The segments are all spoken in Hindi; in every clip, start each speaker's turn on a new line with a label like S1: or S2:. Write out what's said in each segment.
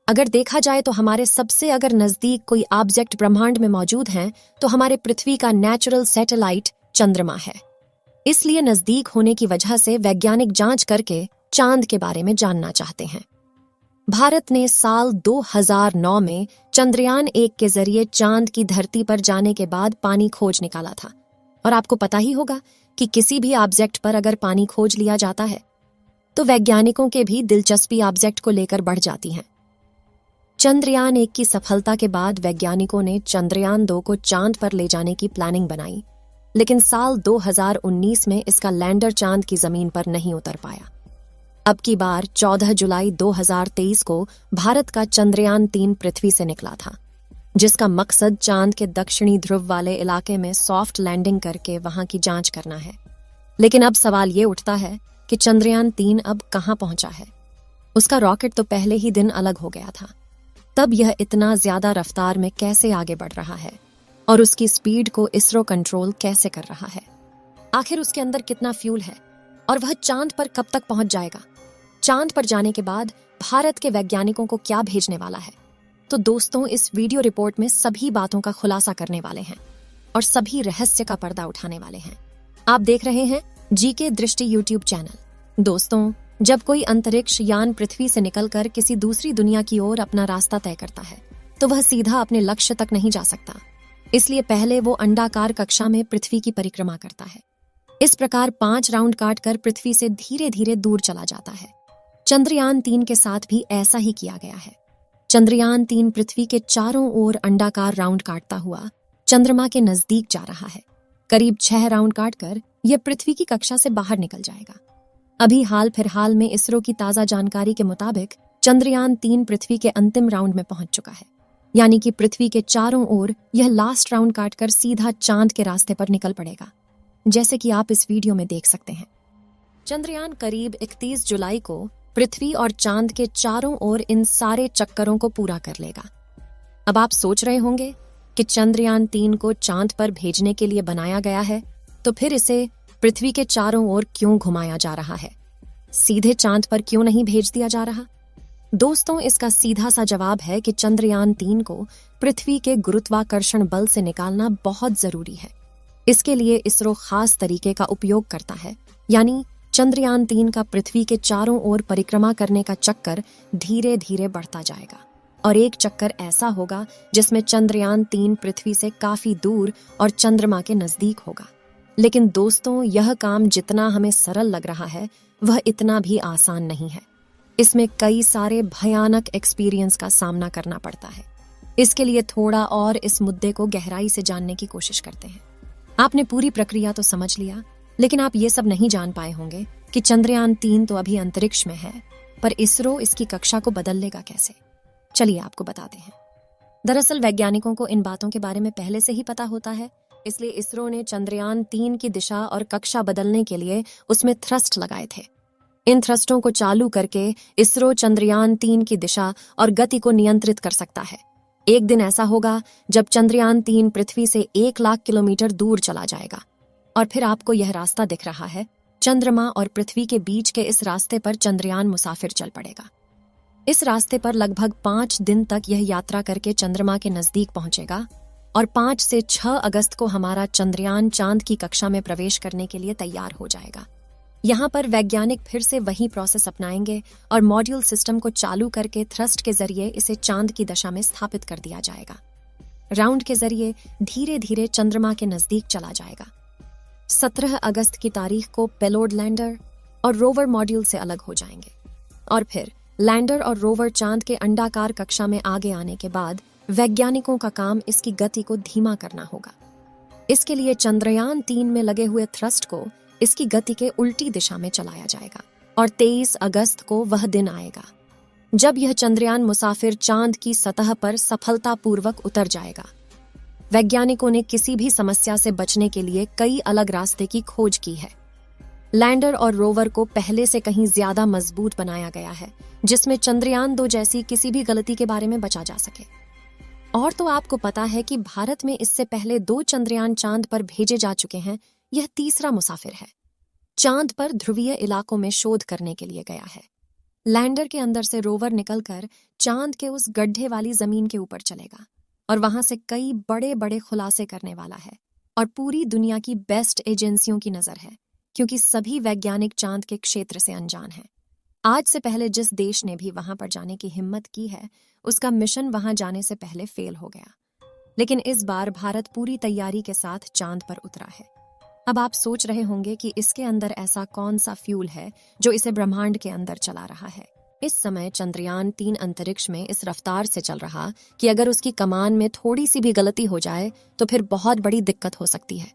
S1: अगर देखा जाए तो हमारे सबसे अगर नजदीक कोई ऑब्जेक्ट ब्रह्मांड में मौजूद हैं तो हमारे पृथ्वी का नेचुरल सैटेलाइट चंद्रमा है। इसलिए नजदीक होने की वजह से वैज्ञानिक जांच करके चांद के बारे में जानना चाहते हैं। भारत ने साल 2009 में चंद्रयान 1 के जरिए चांद की धरती पर जाने के बाद पानी खोज निकाला था। और आपको पता ही होगा कि किसी भी ऑब्जेक्ट पर अगर पानी खोज लिया जाता है तो वैज्ञानिकों के भी दिलचस्पी ऑब्जेक्ट को लेकर बढ़ जाती है। चंद्रयान 1 की सफलता के बाद वैज्ञानिकों ने चंद्रयान 2 को चांद पर ले जाने की प्लानिंग बनाई, लेकिन साल 2019 में इसका लैंडर चांद की जमीन पर नहीं उतर पाया। अब की बार 14 जुलाई 2023 को भारत का चंद्रयान 3 पृथ्वी से निकला था, जिसका मकसद चांद के दक्षिणी ध्रुव वाले इलाके में सॉफ्ट लैंडिंग करके वहां की जांच करना है। लेकिन अब सवाल ये उठता है कि चंद्रयान 3 अब कहां पहुंचा है। उसका रॉकेट तो पहले ही दिन अलग हो गया था, तब यह इतना ज्यादा रफ्तार में कैसे आगे बढ़ रहा है और उसकी स्पीड को इसरो कंट्रोल कैसे कर रहा है। आखिर उसके अंदर कितना फ्यूल है और वह चांद पर कब तक पहुंच जाएगा। चांद पर जाने के बाद भारत के वैज्ञानिकों को क्या भेजने वाला है। तो दोस्तों, इस वीडियो रिपोर्ट में सभी बातों का खुलासा करने वाले हैं और सभी रहस्य का पर्दा उठाने वाले हैं। आप देख रहे हैं जीके दृष्टि यूट्यूब चैनल। दोस्तों, जब कोई अंतरिक्ष यान पृथ्वी से निकलकर किसी दूसरी दुनिया की ओर अपना रास्ता तय करता है तो वह सीधा अपने लक्ष्य तक नहीं जा सकता। इसलिए पहले वो अंडाकार कक्षा में पृथ्वी की परिक्रमा करता है। इस प्रकार 5 राउंड काटकर पृथ्वी से धीरे धीरे दूर चला जाता है। चंद्रयान 3 के साथ भी ऐसा ही किया गया है। चंद्रयान 3 पृथ्वी के चारों ओर अंडाकार राउंड काटता हुआ चंद्रमा के नजदीक जा रहा है। करीब 6 राउंड काटकर यह पृथ्वी की कक्षा से बाहर निकल जाएगा। अभी हाल फिलहाल में इसरो की ताजा जानकारी के मुताबिक चंद्रयान 3 पृथ्वी के अंतिम राउंड में पहुंच चुका है, यानी कि पृथ्वी के चारों ओर यह लास्ट राउंड काटकर सीधा चांद के रास्ते पर निकल पड़ेगा, जैसे कि आप इस वीडियो में देख सकते हैं। चंद्रयान करीब 31 जुलाई को पृथ्वी और चांद के चारों ओर इन सारे चक्करों को पूरा कर लेगा। अब आप सोच रहे होंगे कि चंद्रयान 3 को चांद पर भेजने के लिए बनाया गया है, तो फिर इसे पृथ्वी के चारों ओर क्यों घुमाया जा रहा है, सीधे चांद पर क्यों नहीं भेज दिया जा रहा। दोस्तों, इसका सीधा सा जवाब है कि चंद्रयान 3 को पृथ्वी के गुरुत्वाकर्षण बल से निकालना बहुत जरूरी है। इसके लिए इसरो खास तरीके का उपयोग करता है, यानी चंद्रयान 3 का पृथ्वी के चारों ओर परिक्रमा करने का चक्कर धीरे धीरे बढ़ता जाएगा और एक चक्कर ऐसा होगा जिसमें चंद्रयान 3 पृथ्वी से काफी दूर और चंद्रमा के नजदीक होगा। लेकिन दोस्तों, यह काम जितना हमें सरल लग रहा है वह इतना भी आसान नहीं है। इसमें कई सारे भयानक एक्सपीरियंस का सामना करना पड़ता है। इसके लिए थोड़ा और इस मुद्दे को गहराई से जानने की कोशिश करते हैं। आपने पूरी प्रक्रिया तो समझ लिया, लेकिन आप ये सब नहीं जान पाए होंगे कि चंद्रयान 3 तो अभी अंतरिक्ष में है, पर इसरो इसकी कक्षा को बदल लेगा कैसे। चलिए आपको बताते हैं। दरअसल वैज्ञानिकों को इन बातों के बारे में पहले से ही पता होता है, इसलिए इसरो ने चंद्रयान 3 की दिशा और कक्षा बदलने के लिए उसमें थ्रस्ट लगाए थे। इन थ्रस्टों को चालू करके इसरो चंद्रयान 3 की दिशा और गति को नियंत्रित कर सकता है। एक दिन ऐसा होगा जब चंद्रयान 3 पृथ्वी से 1 लाख किलोमीटर दूर चला जाएगा और फिर आपको यह रास्ता दिख रहा है। चंद्रमा और पृथ्वी के बीच के इस रास्ते पर चंद्रयान मुसाफिर चल पड़ेगा। इस रास्ते पर लगभग 5 दिन तक यह यात्रा करके चंद्रमा के नजदीक पहुंचेगा और 5 से 6 अगस्त को हमारा चंद्रयान चांद की कक्षा में प्रवेश करने के लिए तैयार हो जाएगा। यहाँ पर वैज्ञानिक फिर से वही प्रोसेस अपनाएंगे और मॉड्यूल सिस्टम को चालू करके थ्रस्ट के जरिए इसे चांद की दशा में स्थापित कर दिया जाएगा। राउंड के जरिए धीरे धीरे चंद्रमा के नजदीक चला जाएगा। 17 अगस्त की तारीख को पेलोड लैंडर और रोवर मॉड्यूल से अलग हो जाएंगे और फिर लैंडर और रोवर चांद के अंडाकार कक्षा में आगे आने के बाद वैज्ञानिकों का काम इसकी गति को धीमा करना होगा। इसके लिए चंद्रयान 3 में लगे हुए थ्रस्ट को इसकी गति के उल्टी दिशा में चलाया जाएगा और 23 अगस्त को वह दिन आएगा जब यह चंद्रयान मुसाफिर चांद की सतह पर सफलतापूर्वक उतर जाएगा। वैज्ञानिकों ने किसी भी समस्या से बचने के लिए कई अलग रास्ते की खोज की है। लैंडर और रोवर को पहले से कहीं ज्यादा मजबूत बनाया गया है, जिसमें चंद्रयान 2 जैसी किसी भी गलती के बारे में बचा जा सके। और तो आपको पता है कि भारत में इससे पहले 2 चंद्रयान चांद पर भेजे जा चुके हैं। यह तीसरा मुसाफिर है। चांद पर ध्रुवीय इलाकों में शोध करने के लिए गया है। लैंडर के अंदर से रोवर निकलकर चांद के उस गड्ढे वाली जमीन के ऊपर चलेगा और वहां से कई बड़े बड़े खुलासे करने वाला है। और पूरी दुनिया की बेस्ट एजेंसियों की नजर है, क्योंकि सभी वैज्ञानिक चांद के क्षेत्र से अनजान हैं। आज से पहले जिस देश ने भी वहां पर जाने की हिम्मत की है, उसका मिशन वहां जाने से पहले फेल हो गया। लेकिन इस बार भारत पूरी तैयारी के साथ चांद पर उतरा है। अब आप सोच रहे होंगे कि इसके अंदर ऐसा कौन सा फ्यूल है जो इसे ब्रह्मांड के अंदर चला रहा है। इस समय चंद्रयान 3 अंतरिक्ष में इस रफ्तार से चल रहा कि अगर उसकी कमान में थोड़ी सी भी गलती हो जाए तो फिर बहुत बड़ी दिक्कत हो सकती है।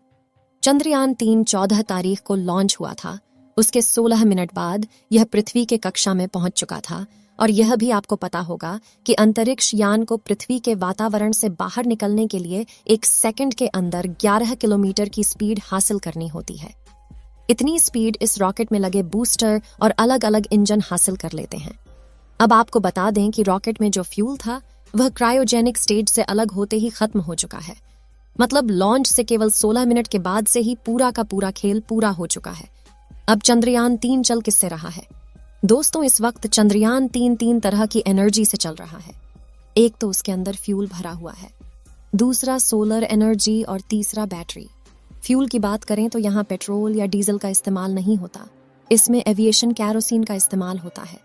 S1: चंद्रयान 3 14 तारीख को लॉन्च हुआ था। उसके 16 मिनट बाद यह पृथ्वी के कक्षा में पहुंच चुका था। और यह भी आपको पता होगा कि अंतरिक्ष यान को पृथ्वी के वातावरण से बाहर निकलने के लिए 1 सेकंड के अंदर 11 किलोमीटर की स्पीड हासिल करनी होती है। इतनी स्पीड इस रॉकेट में लगे बूस्टर और अलग अलग इंजन हासिल कर लेते हैं। अब आपको बता दें कि रॉकेट में जो फ्यूल था वह क्रायोजेनिक स्टेज से अलग होते ही खत्म हो चुका है। मतलब लॉन्च से केवल 16 मिनट के बाद से ही पूरा का पूरा खेल पूरा हो चुका है। अब चंद्रयान 3 चल किससे रहा है? दोस्तों, इस वक्त चंद्रयान 3 तरह की एनर्जी से चल रहा है। एक तो उसके अंदर फ्यूल भरा हुआ है, दूसरा सोलर एनर्जी और तीसरा बैटरी। फ्यूल की बात करें तो यहाँ पेट्रोल या डीजल का इस्तेमाल नहीं होता। इसमें एविएशन कैरोसिन का इस्तेमाल होता है,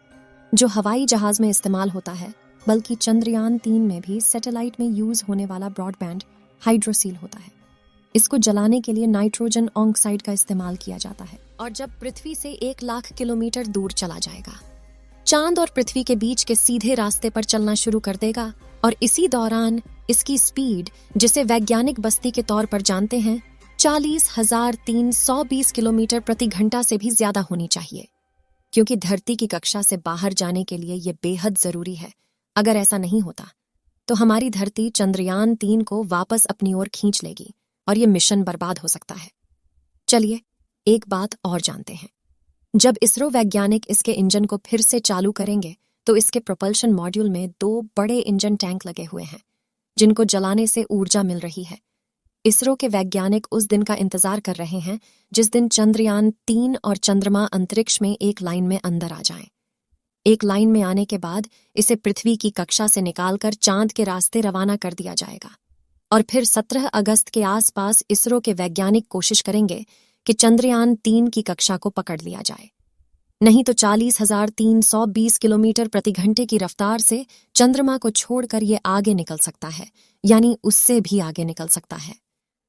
S1: जो हवाई जहाज में इस्तेमाल होता है। बल्कि चंद्रयान 3 में भी सैटेलाइट में यूज होने वाला ब्रॉडबैंड हाइड्रोसील होता है। इसको जलाने के लिए नाइट्रोजन ऑक्साइड का इस्तेमाल किया जाता है। और जब पृथ्वी से 1 लाख किलोमीटर दूर चला जाएगा, चांद और पृथ्वी के बीच के सीधे रास्ते पर चलना शुरू कर देगा। और इसी दौरान इसकी स्पीड, जिसे वैज्ञानिक बस्ती के तौर पर जानते हैं, 40,320 किलोमीटर प्रति घंटा से भी ज्यादा होनी चाहिए। क्योंकि धरती की कक्षा से बाहर जाने के लिए यह बेहद जरूरी है। अगर ऐसा नहीं होता तो हमारी धरती चंद्रयान 3 को वापस अपनी ओर खींच लेगी और यह मिशन बर्बाद हो सकता है। चलिए एक बात और जानते हैं। जब इसरो वैज्ञानिक इसके इंजन को फिर से चालू करेंगे तो इसके प्रोपल्शन मॉड्यूल में 2 बड़े इंजन टैंक लगे हुए हैं, जिनको जलाने से ऊर्जा मिल रही है। इसरो के वैज्ञानिक उस दिन का इंतजार कर रहे हैं जिस दिन चंद्रयान 3 और चंद्रमा अंतरिक्ष में एक लाइन में अंदर आ जाएं। एक लाइन में आने के बाद इसे पृथ्वी की कक्षा से निकालकर चांद के रास्ते रवाना कर दिया जाएगा। और फिर 17 अगस्त के आसपास इसरो के वैज्ञानिक कोशिश करेंगे कि चंद्रयान 3 की कक्षा को पकड़ लिया जाए। नहीं तो 40,320 किलोमीटर प्रति घंटे की रफ्तार से चंद्रमा को छोड़कर ये आगे निकल सकता है, यानी उससे भी आगे निकल सकता है।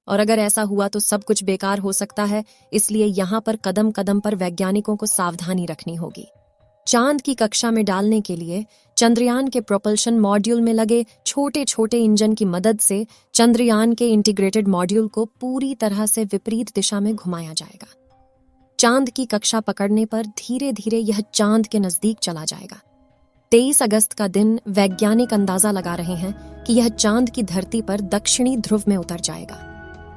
S1: और अगर ऐसा हुआ तो सब कुछ बेकार हो सकता है। इसलिए यहाँ पर कदम कदम पर वैज्ञानिकों को सावधानी रखनी होगी। चांद की कक्षा में डालने के लिए चंद्रयान के प्रोपल्शन मॉड्यूल में लगे छोटे छोटे इंजन की मदद से चंद्रयान के इंटीग्रेटेड मॉड्यूल को पूरी तरह से विपरीत दिशा में घुमाया जाएगा। चांद की कक्षा पकड़ने पर धीरे धीरे यह चांद के नजदीक चला जाएगा। 23 अगस्त का दिन वैज्ञानिक अंदाजा लगा रहे हैं कि यह चांद की धरती पर दक्षिणी ध्रुव में उतर जाएगा,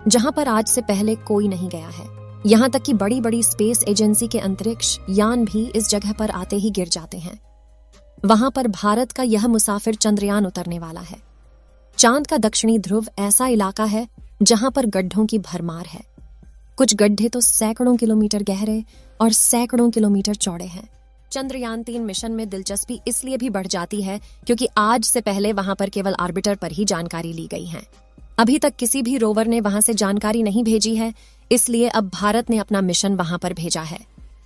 S1: जहां पर आज से पहले कोई नहीं गया है। यहां तक कि बड़ी बड़ी स्पेस एजेंसी के अंतरिक्ष यान भी इस जगह पर आते ही गिर जाते हैं। वहां पर भारत का यह मुसाफिर चंद्रयान उतरने वाला है। चांद का दक्षिणी ध्रुव ऐसा इलाका है जहां पर गड्ढों की भरमार है। कुछ गड्ढे तो सैकड़ों किलोमीटर गहरे और सैकड़ों किलोमीटर चौड़े हैं। चंद्रयान 3 मिशन में दिलचस्पी इसलिए भी बढ़ जाती है क्योंकि आज से पहले वहां पर केवल ऑर्बिटर पर ही जानकारी ली गई है। अभी तक किसी भी रोवर ने वहां से जानकारी नहीं भेजी है, इसलिए अब भारत ने अपना मिशन वहां पर भेजा है।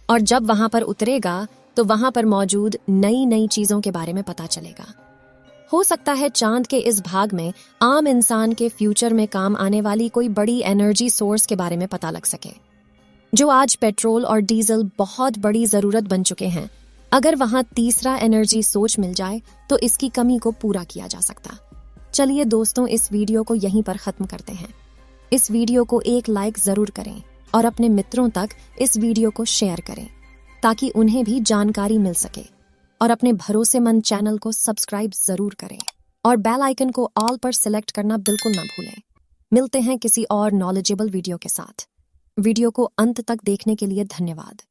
S1: और जब वहां पर उतरेगा तो वहां पर मौजूद नई नई चीजों के बारे में पता चलेगा। हो सकता है चांद के इस भाग में आम इंसान के फ्यूचर में काम आने वाली कोई बड़ी एनर्जी सोर्स के बारे में पता लग सके, जो आज पेट्रोल और डीजल बहुत बड़ी जरूरत बन चुके हैं। अगर वहां तीसरा एनर्जी सोर्स मिल जाए तो इसकी कमी को पूरा किया जा सकता। चलिए दोस्तों, इस वीडियो को यहीं पर खत्म करते हैं। इस वीडियो को एक लाइक जरूर करें और अपने मित्रों तक इस वीडियो को शेयर करें ताकि उन्हें भी जानकारी मिल सके। और अपने भरोसेमंद चैनल को सब्सक्राइब जरूर करें और बेल आइकन को ऑल पर सिलेक्ट करना बिल्कुल ना भूलें। मिलते हैं किसी और नॉलेजेबल वीडियो के साथ। वीडियो को अंत तक देखने के लिए धन्यवाद।